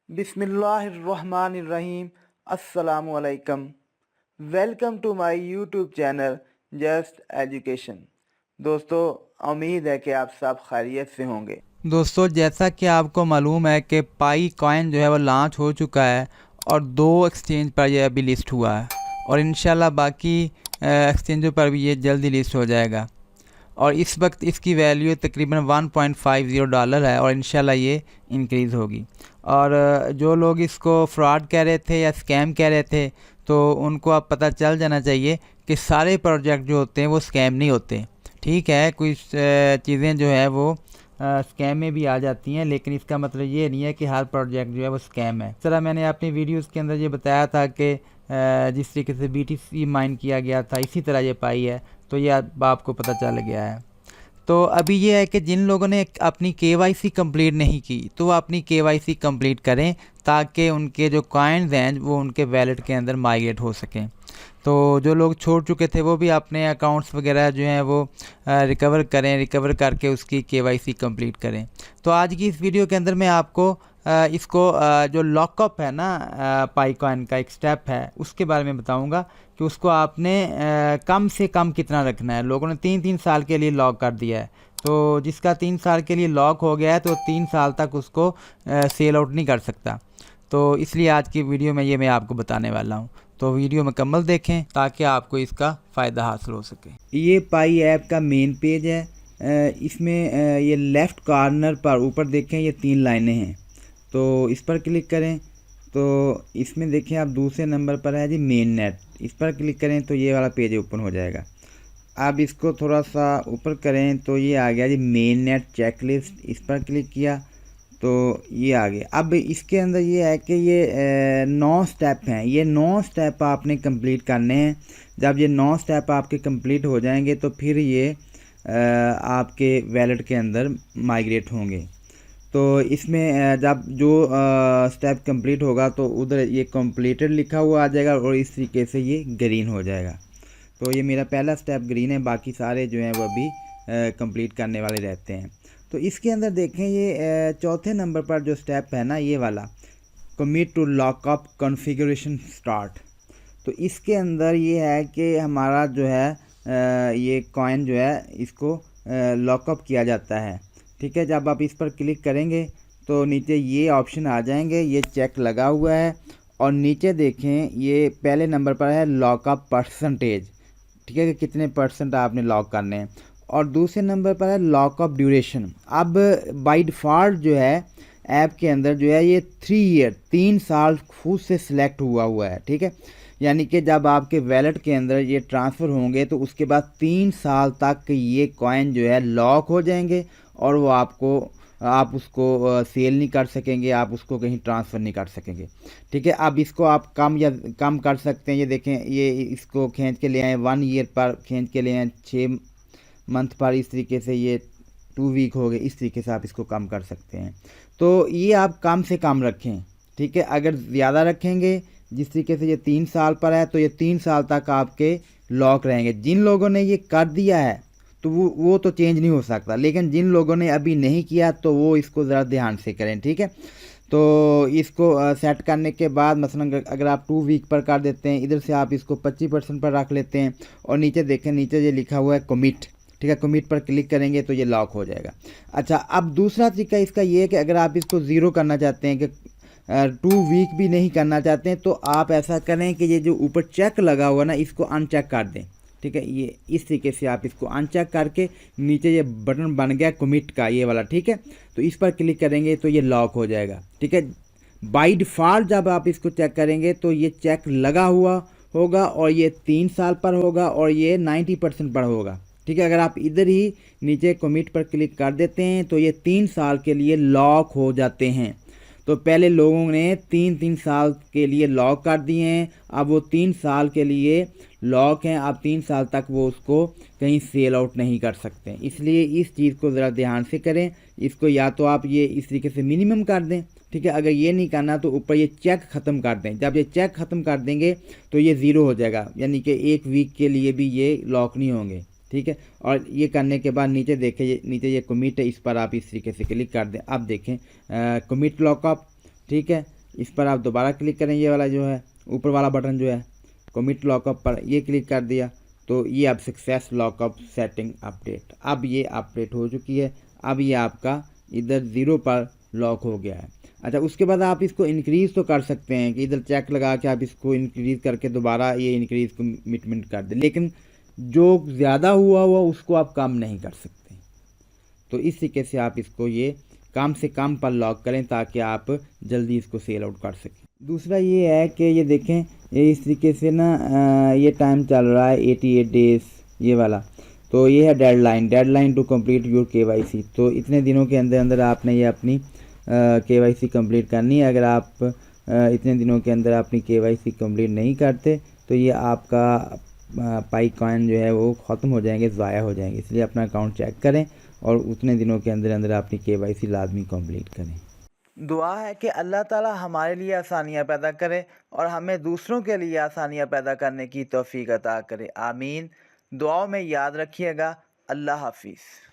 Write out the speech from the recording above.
बिस्मिल्लाहिर्रहमानिर्रहीम। अस्सलामुअलैकुम। Welcome to my YouTube channel just education. दोस्तों, उम्मीद है कि आप सब खैरियत से होंगे। दोस्तों, जैसा कि आपको मालूम है कि पाई कॉइन जो है वो लॉन्च हो चुका है और 2 एक्सचेंज पर ये अभी लिस्ट हुआ है और इंशाल्लाह बाकी एक्सचेंजों पर भी ये जल्दी लिस्ट हो जाएगा। और इस वक्त इसकी वैल्यू तकरीबन $1.50 है और इंशाल्लाह ये इंक्रीज़ होगी। और जो लोग इसको फ्रॉड कह रहे थे या स्कैम कह रहे थे, तो उनको अब पता चल जाना चाहिए कि सारे प्रोजेक्ट जो होते हैं वो स्कैम नहीं होते। ठीक है, कुछ चीज़ें जो है वो स्कैम में भी आ जाती हैं, लेकिन इसका मतलब ये नहीं है कि हर प्रोजेक्ट जो है वो स्कैम है। इस तरह मैंने अपनी वीडियोस के अंदर ये बताया था कि जिस तरीके से BTC माइन किया गया था, इसी तरह ये पाई है, तो ये अब आपको पता चल गया है। तो अभी ये है कि जिन लोगों ने अपनी KYC कंप्लीट नहीं की तो वो अपनी KYC कंप्लीट करें ताकि उनके जो कॉइन्स हैं वो उनके वैलेट के अंदर माइग्रेट हो सकें। तो जो लोग छोड़ चुके थे वो भी अपने अकाउंट्स वगैरह जो हैं वो रिकवर करें, रिकवर करके उसकी KYC कंप्लीट करें। तो आज की इस वीडियो के अंदर मैं आपको इसको जो लॉकअप है ना पाई कॉइन का एक स्टेप है उसके बारे में बताऊंगा कि उसको आपने कम से कम कितना रखना है। लोगों ने 3-3 साल के लिए लॉक कर दिया है, तो जिसका 3 साल के लिए लॉक हो गया है तो 3 साल तक उसको सेल आउट नहीं कर सकता। तो इसलिए आज की वीडियो में ये मैं आपको बताने वाला हूँ, तो वीडियो मुकम्मल देखें ताकि आपको इसका फ़ायदा हासिल हो सके। ये पाई ऐप का मेन पेज है। इसमें ये लेफ़्ट कॉर्नर पर ऊपर देखें, ये 3 लाइनें हैं, तो इस पर क्लिक करें। तो इसमें देखें आप दूसरे नंबर पर है जी मेन नेट, इस पर क्लिक करें तो ये वाला पेज ओपन हो जाएगा। अब इसको थोड़ा सा ऊपर करें तो ये आ गया जी मेन नेट चेकलिस्ट, इस पर क्लिक किया तो ये आ गया। अब इसके अंदर ये है कि ये 9 स्टेप हैं, ये 9 स्टेप आपने कंप्लीट करने हैं। जब ये 9 स्टेप आपके कंप्लीट हो जाएंगे तो फिर ये आपके वैलेट के अंदर माइग्रेट होंगे। तो इसमें जब जो स्टेप कंप्लीट होगा तो उधर ये कंप्लीटेड लिखा हुआ आ जाएगा और इस तरीके से ये ग्रीन हो जाएगा। तो ये मेरा पहला स्टेप ग्रीन है, बाकी सारे जो हैं वो अभी कंप्लीट करने वाले रहते हैं। तो इसके अंदर देखें ये चौथे नंबर पर जो स्टेप है ना ये वाला, commit to lockup configuration start. तो इसके अंदर ये है कि हमारा जो है ये कॉइन जो है इसको लॉकअप किया जाता है। ठीक है, जब आप इस पर क्लिक करेंगे तो नीचे ये ऑप्शन आ जाएंगे, ये चेक लगा हुआ है और नीचे देखें ये पहले नंबर पर है लॉकअप परसेंटेज। ठीक है, कि कितने % आपने लॉक करने हैं, और दूसरे नंबर पर है लॉकअप ड्यूरेशन। अब बाय डिफ़ॉल्ट जो है ऐप के अंदर जो है ये 3 साल खुद से सिलेक्ट हुआ है। ठीक है, यानी कि जब आपके वैलेट के अंदर ये ट्रांसफ़र होंगे तो उसके बाद 3 साल तक ये कॉइन जो है लॉक हो जाएंगे और वो आप उसको सेल नहीं कर सकेंगे, आप उसको कहीं ट्रांसफ़र नहीं कर सकेंगे। ठीक है, अब इसको आप कम कर सकते हैं। ये देखें, ये इसको खींच के ले आए 1 ईयर पर, खींच के ले आए 6 मंथ पर, इस तरीके से ये 2 वीक हो गए, इस तरीके से आप इसको कम कर सकते हैं। तो ये आप कम से कम रखें। ठीक है, अगर ज़्यादा रखेंगे, जिस तरीके से ये 3 साल पर है तो ये 3 साल तक आपके लॉक रहेंगे। जिन लोगों ने ये कर दिया है तो वो तो चेंज नहीं हो सकता, लेकिन जिन लोगों ने अभी नहीं किया तो वो इसको ज़रा ध्यान से करें। ठीक है, तो इसको सेट करने के बाद मसलन अगर आप 2 वीक पर कर देते हैं, इधर से आप इसको 25% पर रख लेते हैं और नीचे देखें, नीचे ये लिखा हुआ है कमिट। ठीक है, कमिट पर क्लिक करेंगे तो ये लॉक हो जाएगा। अच्छा, अब दूसरा तरीका इसका ये है कि अगर आप इसको ज़ीरो करना चाहते हैं कि 2 वीक भी नहीं करना चाहते हैं, तो आप ऐसा करें कि ये जो ऊपर चेक लगा हुआ ना इसको अनचेक कर दें। ठीक है, ये इस तरीके से आप इसको अनचेक करके नीचे ये बटन बन गया कमिट का, ये वाला। ठीक है, तो इस पर क्लिक करेंगे तो ये लॉक हो जाएगा। ठीक है, बाय डिफ़ॉल्ट जब आप इसको चेक करेंगे तो ये चेक लगा हुआ होगा और ये 3 साल पर होगा और ये 90% पर होगा। ठीक है, अगर आप इधर ही नीचे कमिट पर क्लिक कर देते हैं तो ये 3 साल के लिए लॉक हो जाते हैं। तो पहले लोगों ने 3-3 साल के लिए लॉक कर दिए हैं, अब वो 3 साल के लिए लॉक हैं, अब 3 साल तक वो उसको कहीं सेल आउट नहीं कर सकते। इसलिए इस चीज़ को ज़रा ध्यान से करें। इसको या तो आप ये इस तरीके से मिनिमम कर दें। ठीक है, अगर ये नहीं करना तो ऊपर ये चेक ख़त्म कर दें। जब ये चेक ख़त्म कर देंगे तो ये ज़ीरो हो जाएगा, यानी कि 1 वीक के लिए भी ये लॉक नहीं होंगे। ठीक है, और ये करने के बाद नीचे देखें, नीचे ये कमिट है, इस पर आप इस तरीके से क्लिक कर दें। अब देखें कमिट लॉकअप। ठीक है, इस पर आप दोबारा क्लिक करें, ये वाला जो है ऊपर वाला बटन जो है कमिट लॉकअप पर, ये क्लिक कर दिया तो ये अब सक्सेस लॉकअप सेटिंग अपडेट, अब ये अपडेट हो चुकी है। अब ये आपका इधर 0 पर लॉक हो गया है। अच्छा, उसके बाद आप इसको इंक्रीज़ तो कर सकते हैं कि इधर चेक लगा के आप इसको इंक्रीज़ करके दोबारा ये इंक्रीज़ कमिटमेंट कर दें, लेकिन जो ज़्यादा हुआ उसको आप कम नहीं कर सकते। तो इस तरीके से आप इसको ये कम से कम पर लॉक करें ताकि आप जल्दी इसको सेल आउट कर सकें। दूसरा ये है कि ये देखें, ये इस तरीके से ना ये टाइम चल रहा है 88 डेज़ ये वाला, तो ये है deadline to complete your KYC। तो इतने दिनों के अंदर अंदर आपने ये अपनी KYC कंप्लीट करनी है। अगर आप इतने दिनों के अंदर अपनी KYC कंप्लीट नहीं करते तो ये आपका पाई कॉइन जो है वो ख़त्म हो जाएंगे, ज़ाया हो जाएंगे। इसलिए अपना अकाउंट चेक करें और उतने दिनों के अंदर अंदर अपनी KYC लाजमी कंप्लीट करें। दुआ है कि अल्लाह ताला हमारे लिए आसानियाँ पैदा करे और हमें दूसरों के लिए आसानियाँ पैदा करने की तौफीक अता करे। आमीन। दुआओं में याद रखिएगा। अल्लाह हाफिज़।